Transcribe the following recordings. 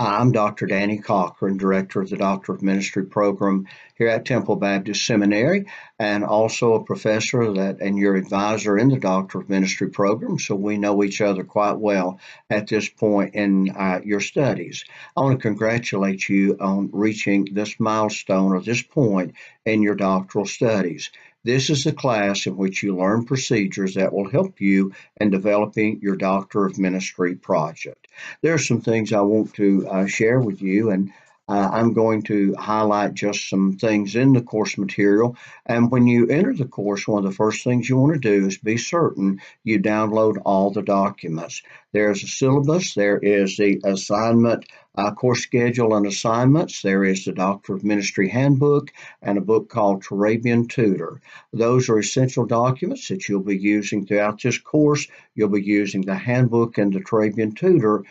Hi, I'm Dr. Danny Cochran, Director of the Doctor of Ministry program here at Temple Baptist Seminary, and also a professor and your advisor in the Doctor of Ministry program, so we know each other quite well at this point in your studies. I want to congratulate you on reaching this milestone or this point in your doctoral studies. This is the class in which you learn procedures that will help you in developing your Doctor of Ministry project. There are some things I want to share with you, and I'm going to highlight just some things in the course material. And when you enter the course, one of the first things you want to do is be certain you download all the documents. There's a syllabus, there is the assignment, course schedule and assignments, there is the Doctor of Ministry handbook, and a book called Turabian Tutor. Those are essential documents that you'll be using throughout this course. You'll be using the handbook and the Turabian Tutor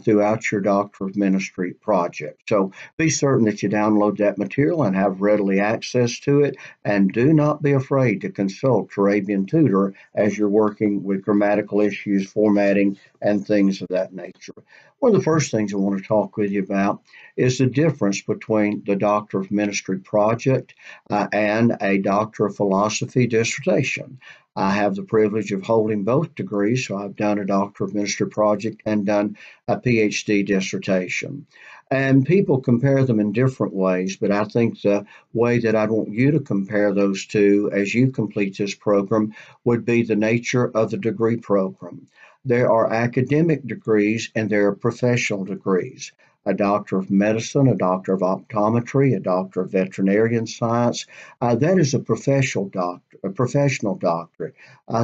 throughout your Doctor of Ministry project. So be certain that you download that material and have readily access to it, and do not be afraid to consult Turabian Tutor as you're working with grammatical issues, formatting, and things of that nature. One of the first things I want to talk with you about is the difference between the Doctor of Ministry project and a Doctor of Philosophy dissertation. I have the privilege of holding both degrees, so I've done a Doctor of Ministry project and done a PhD dissertation. And people compare them in different ways, but I think the way that I'd want you to compare those two as you complete this program would be the nature of the degree program. There are academic degrees and there are professional degrees. A Doctor of Medicine, a Doctor of Optometry, a Doctor of Veterinarian Science, that is a professional doctorate.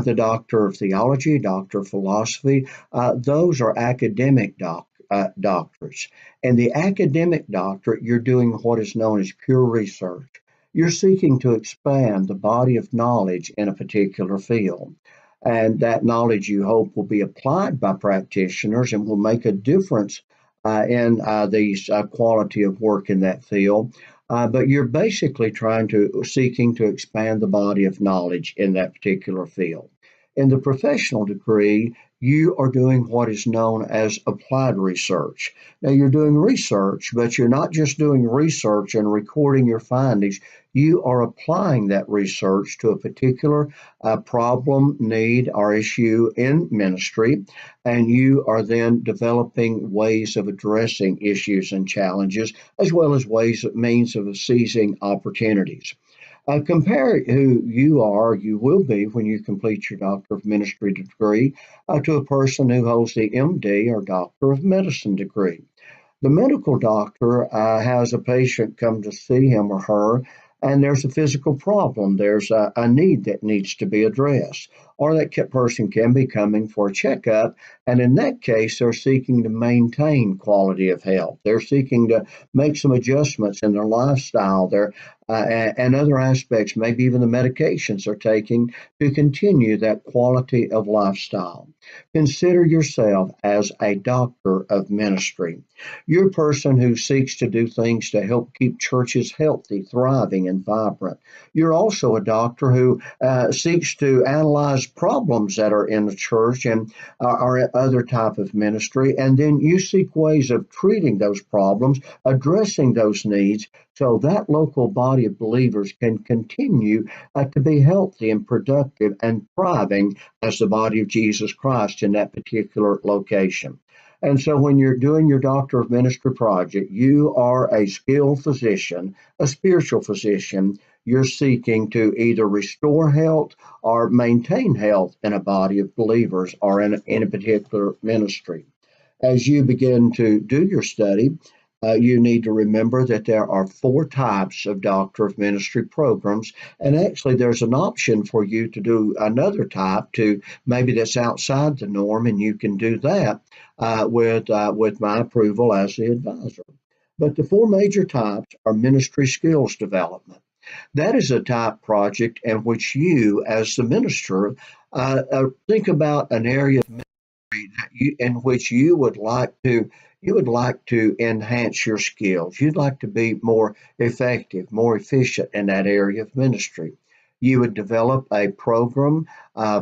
The Doctor of Theology, Doctor of Philosophy, those are academic doctorates. And the academic doctorate, you're doing what is known as pure research. You're seeking to expand the body of knowledge in a particular field. And that knowledge, you hope, will be applied by practitioners and will make a difference in the quality of work in that field. But you're basically seeking to expand the body of knowledge in that particular field. In the professional degree, you are doing what is known as applied research. Now, you're doing research, but you're not just doing research and recording your findings. You are applying that research to a particular problem, need, or issue in ministry, and you are then developing ways of addressing issues and challenges, as well as means of seizing opportunities. Compare who you will be when you complete your Doctor of Ministry degree to a person who holds the MD or Doctor of Medicine degree. The medical doctor has a patient come to see him or her, and there's a physical problem. There's a need that needs to be addressed, or that person can be coming for a checkup, and in that case, they're seeking to maintain quality of health. They're seeking to make some adjustments in their lifestyle, and other aspects, maybe even the medications they're taking to continue that quality of lifestyle. Consider yourself as a doctor of ministry. You're a person who seeks to do things to help keep churches healthy, thriving, and vibrant. You're also a doctor who seeks to analyze problems that are in the church and or other type of ministry, and then you seek ways of treating those problems, addressing those needs, so that local body of believers can continue to be healthy and productive and thriving as the body of Jesus Christ in that particular location. And so when you're doing your Doctor of Ministry project, you are a skilled physician, a spiritual physician. You're seeking to either restore health or maintain health in a body of believers or in a particular ministry. As you begin to do your study, you need to remember that there are 4 types of Doctor of Ministry programs, and actually there's an option for you to do another type maybe that's outside the norm, and you can do that with my approval as the advisor. But the 4 major types are ministry skills development. That is a type project in which you, as the minister, think about an area of ministry in which you would like to enhance your skills. You'd like to be more effective, more efficient in that area of ministry. You would develop a program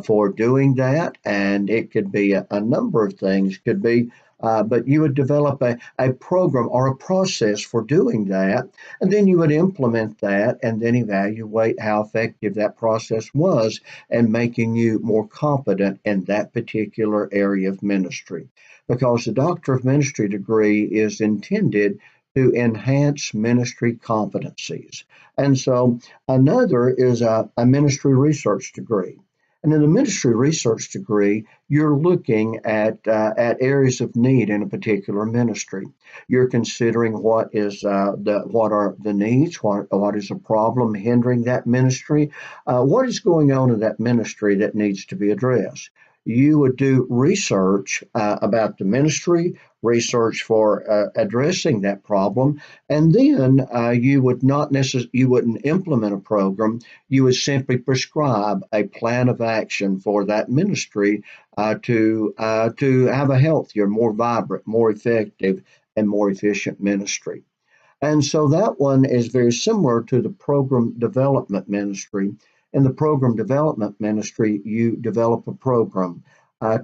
for doing that, and it could be a number of things. Could be But you would develop a program or a process for doing that, and then you would implement that and then evaluate how effective that process was in making you more competent in that particular area of ministry. Because the Doctor of Ministry degree is intended to enhance ministry competencies. And so another is a ministry research degree. And in the ministry research degree, you're looking at areas of need in a particular ministry. You're considering what are the needs, what is a problem hindering that ministry, what is going on in that ministry that needs to be addressed. You would do research about the ministry, research for addressing that problem, and then you wouldn't implement a program. You would simply prescribe a plan of action for that ministry to have a healthier, more vibrant, more effective, and more efficient ministry. And so that one is very similar to the program development ministry. In the program development ministry, you develop a program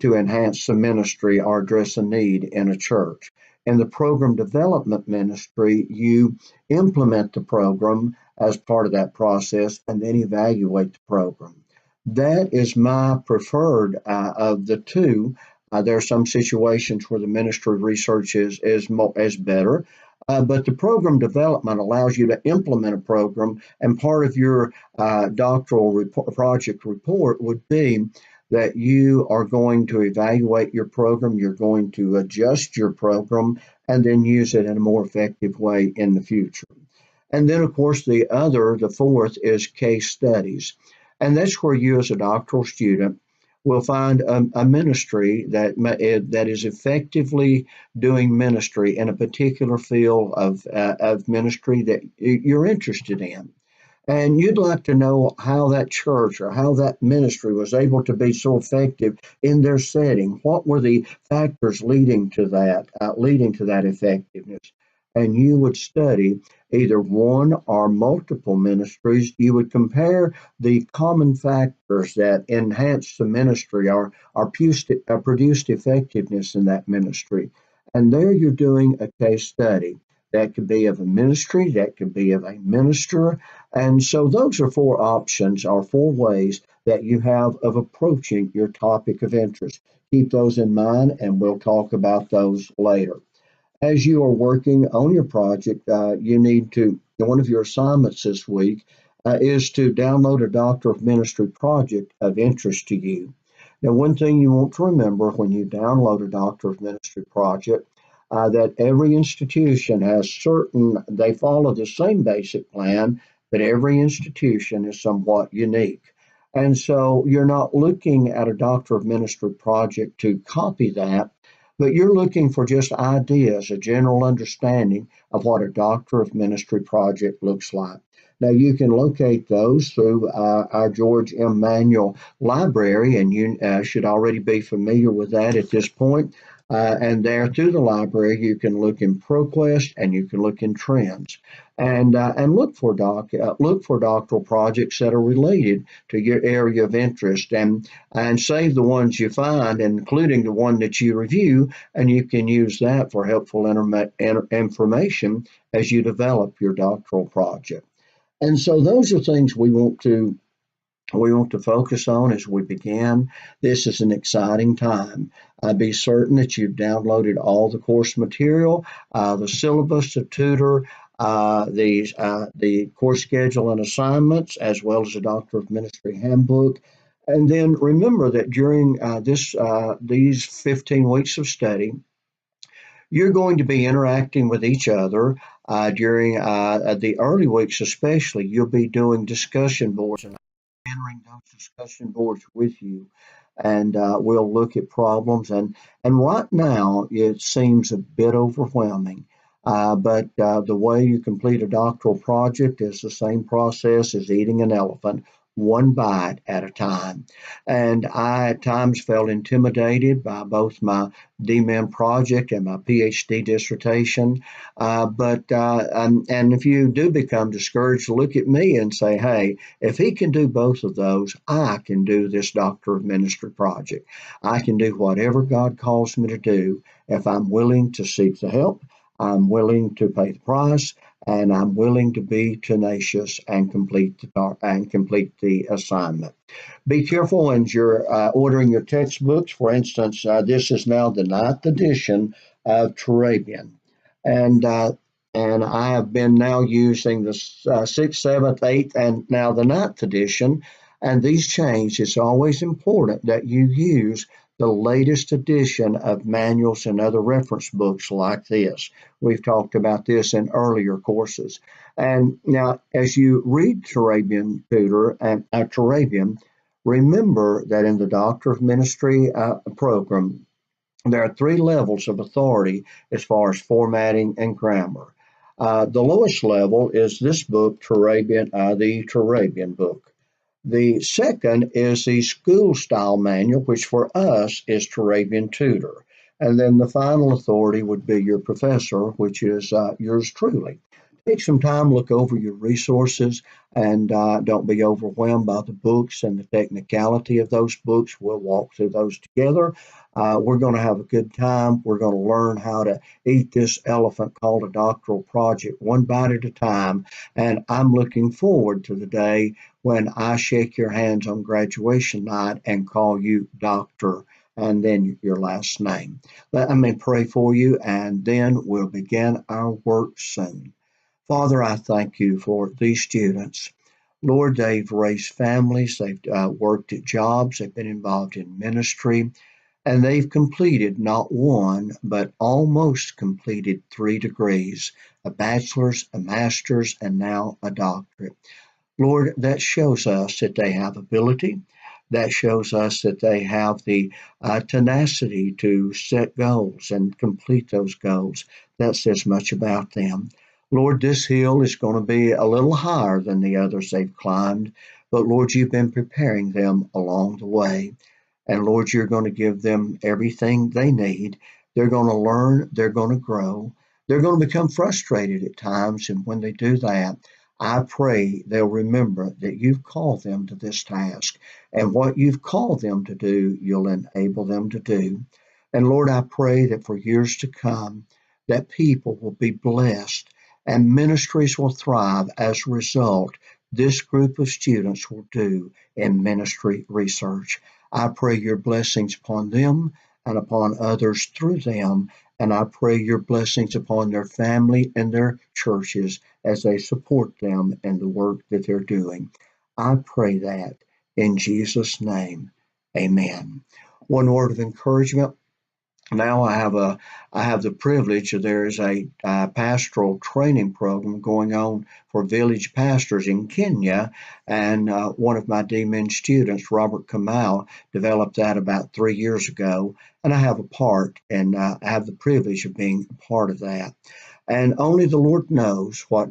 to enhance the ministry or address a need in a church. In the program development ministry, you implement the program as part of that process and then evaluate the program. That is my preferred of the two. There are some situations where the ministry research is better, but the program development allows you to implement a program, and part of your doctoral project report would be that you are going to evaluate your program, you're going to adjust your program, and then use it in a more effective way in the future. And then, of course, the fourth is case studies. And that's where you, as a doctoral student, will find a ministry that is effectively doing ministry in a particular field of ministry that you're interested in. And you'd like to know how that church or how that ministry was able to be so effective in their setting. What were the factors leading to that effectiveness? And you would study either one or multiple ministries. You would compare the common factors that enhance the ministry or produced effectiveness in that ministry. And there you're doing a case study. That could be of a ministry, that could be of a minister. And so those are four options or four ways that you have of approaching your topic of interest. Keep those in mind, and we'll talk about those later. As you are working on your project, one of your assignments this week is to download a Doctor of Ministry project of interest to you. Now, one thing you want to remember when you download a Doctor of Ministry project, that every institution they follow the same basic plan, but every institution is somewhat unique. And so you're not looking at a Doctor of Ministry project to copy that, but you're looking for just ideas, a general understanding of what a Doctor of Ministry project looks like. Now, you can locate those through our George M. Manual Library, and you should already be familiar with that at this point. And there through the library, you can look in ProQuest and you can look in Trends, and look for doctoral projects that are related to your area of interest, and save the ones you find, including the one that you review, and you can use that for helpful information as you develop your doctoral project. And so those are things we want to focus on as we begin. This is an exciting time. Be certain that you've downloaded all the course material, the syllabus, the tutor, the course schedule and assignments, as well as the Doctor of Ministry handbook. And then remember that during these 15 weeks of study, you're going to be interacting with each other during the early weeks, especially. You'll be doing discussion boards, and entering those discussion boards with you, and we'll look at problems. And right now, it seems a bit overwhelming. But the way you complete a doctoral project is the same process as eating an elephant. one bite at a time. And I at times felt intimidated by both my DMin project and my PhD dissertation. And if you do become discouraged, look at me and say, hey, if he can do both of those, I can do this Doctor of Ministry project. I can do whatever God calls me to do if I'm willing to seek the help, I'm willing to pay the price, and I'm willing to be tenacious and complete the assignment. Be careful as you're ordering your textbooks. For instance, this is now the 9th edition of Turabian, and I have been now using the 6th, 7th, 8th, and now the 9th edition. And these change. It's always important that you use the latest edition of manuals and other reference books like this. We've talked about this in earlier courses. And now, as you read Turabian Tutor and Turabian, remember that in the Doctor of Ministry program, there are 3 levels of authority as far as formatting and grammar. The lowest level is this book, the Turabian book. The second is the school style manual, which for us is Turabian Tutor. And then the final authority would be your professor, which is yours truly. Take some time, look over your resources, and don't be overwhelmed by the books and the technicality of those books. We'll walk through those together. We're going to have a good time. We're going to learn how to eat this elephant called a doctoral project one bite at a time. And I'm looking forward to the day when I shake your hands on graduation night and call you doctor and then your last name. Let me pray for you, and then we'll begin our work soon. Father, I thank you for these students. Lord, they've raised families, they've worked at jobs, they've been involved in ministry, and they've completed not one, but almost completed 3 degrees, a bachelor's, a master's, and now a doctorate. Lord, that shows us that they have ability. That shows us that they have the tenacity to set goals and complete those goals. That says much about them. Lord, this hill is going to be a little higher than the others they've climbed, but Lord, you've been preparing them along the way. And Lord, you're going to give them everything they need. They're going to learn, they're going to grow, they're going to become frustrated at times. And when they do that, I pray they'll remember that you've called them to this task, and what you've called them to do, you'll enable them to do. And Lord, I pray that for years to come, that people will be blessed and ministries will thrive as a result this group of students will do in ministry research. I pray your blessings upon them and upon others through them, and I pray your blessings upon their family and their churches as they support them in the work that they're doing. I pray that in Jesus' name, amen. One word of encouragement. Now I have the privilege. There is a pastoral training program going on for village pastors in Kenya, and one of my DMin students, Robert Kamau, developed that about 3 years ago, and I have a part, and I have the privilege of being a part of that. And only the Lord knows what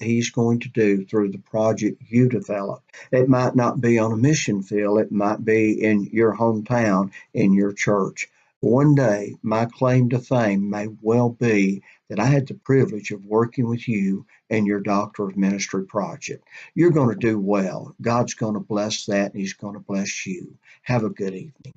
He's going to do through the project you develop. It might not be on a mission field. It might be in your hometown, in your church. One day, my claim to fame may well be that I had the privilege of working with you in your Doctor of Ministry project. You're going to do well. God's going to bless that, and He's going to bless you. Have a good evening.